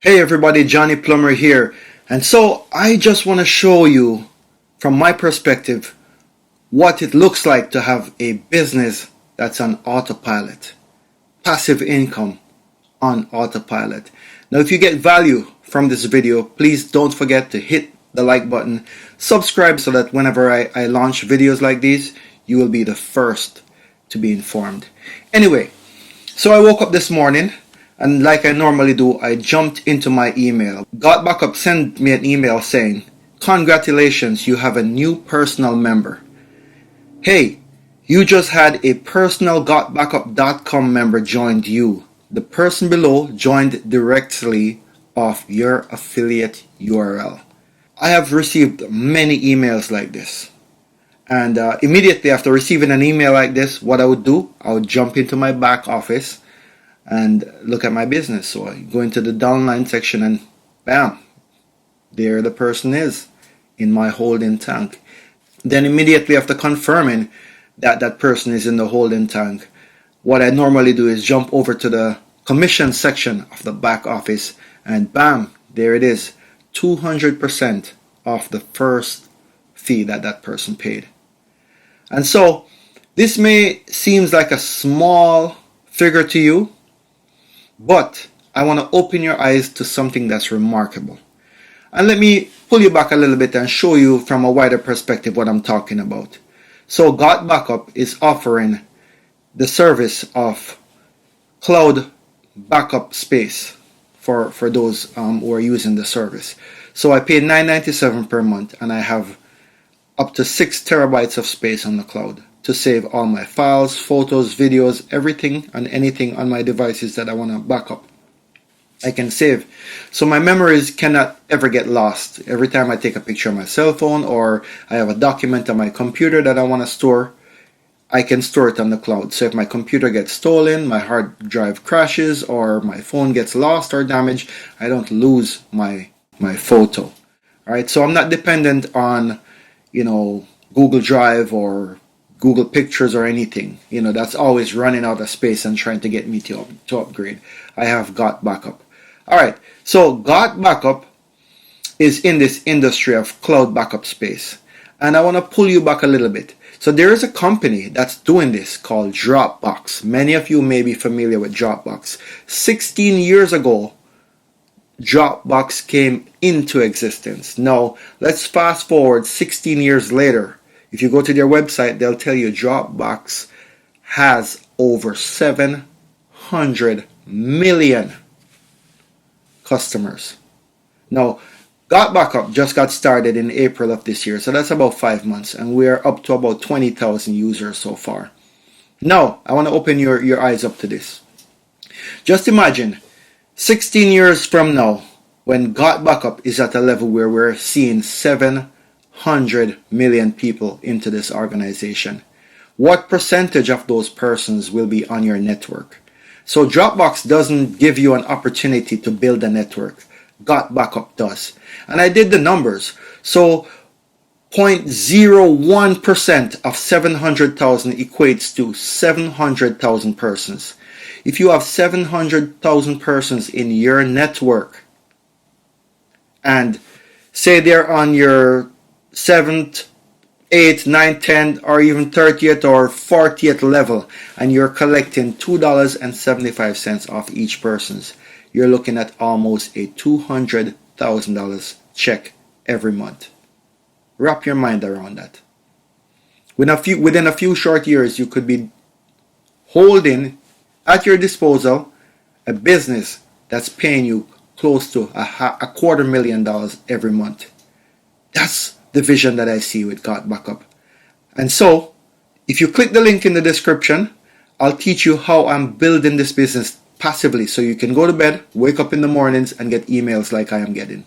Hey everybody, Johnny Plumber here. And so I just want to show you from my perspective what it looks like to have a business that's on autopilot. Passive income on autopilot. Now if you get value from this video, please don't forget to hit the like button, subscribe so that whenever I launch videos like these, you will be the first to be informed. Anyway, so I woke up this morning and like I normally do, I jumped into my email. GotBackup sent me an email saying, "Congratulations, you have a new personal member. Hey, you just had a personal GotBackup.com member joined you. The person below joined directly off your affiliate URL." I have received many emails like this. And immediately after receiving an email like this, what I would do, I would jump into my back office and look at my business. So I go into the downline section and bam, there the person is in my holding tank. Then immediately after confirming that that person is in the holding tank, what I normally do is jump over to the commission section of the back office and bam, there it is, 200% off the first fee that that person paid. And so this may seems like a small figure to you, but I want to open your eyes to something that's remarkable. And let me pull you back a little bit and show you from a wider perspective what I'm talking about. So GotBackup is offering the service of cloud backup space for those who are using the service. So I pay $9.97 per month and I have up to 6 terabytes of space on the cloud to save all my files, photos, videos, everything and anything on my devices that I want to back up. I can save. So my memories cannot ever get lost. Every time I take a picture of my cell phone or I have a document on my computer that I want to store, I can store it on the cloud. So if my computer gets stolen, my hard drive crashes, or my phone gets lost or damaged, I don't lose my photo. All right, so I'm not dependent on, Google Drive or Google Pictures or anything. That's always running out of space and trying to get me to upgrade. I have GotBackup. All right, so GotBackup is in this industry of cloud backup space. And I want to pull you back a little bit. So there is a company that's doing this called Dropbox. Many of you may be familiar with Dropbox. 16 years ago, Dropbox came into existence. Now, let's fast forward 16 years later. If you go to their website, they'll tell you Dropbox has over 700 million customers. Now, GotBackup just got started in April of this year, so that's about 5 months, and we're up to about 20,000 users so far. Now, I want to open your eyes up to this. Just imagine 16 years from now, when GotBackup is at a level where we're seeing 700 million people into this organization. What percentage of those persons will be on your network? So Dropbox doesn't give you an opportunity to build a network. GotBackup does. And I did the numbers. So 0.01% of 700,000 equates to 700,000 persons. If you have 700,000 persons in your network and say they're on your 7th, 8th, 9th, 10th, or even 30th or 40th level, and you're collecting $2.75 off each person's, you're looking at almost a $200,000 check every month. Wrap your mind around that. Within a few short years, you could be holding at your disposal a business that's paying you close to $250,000 every month. That's the vision that I see with GotBackup. And so, if you click the link in the description, I'll teach you how I'm building this business passively so you can go to bed, wake up in the mornings, and get emails like I am getting.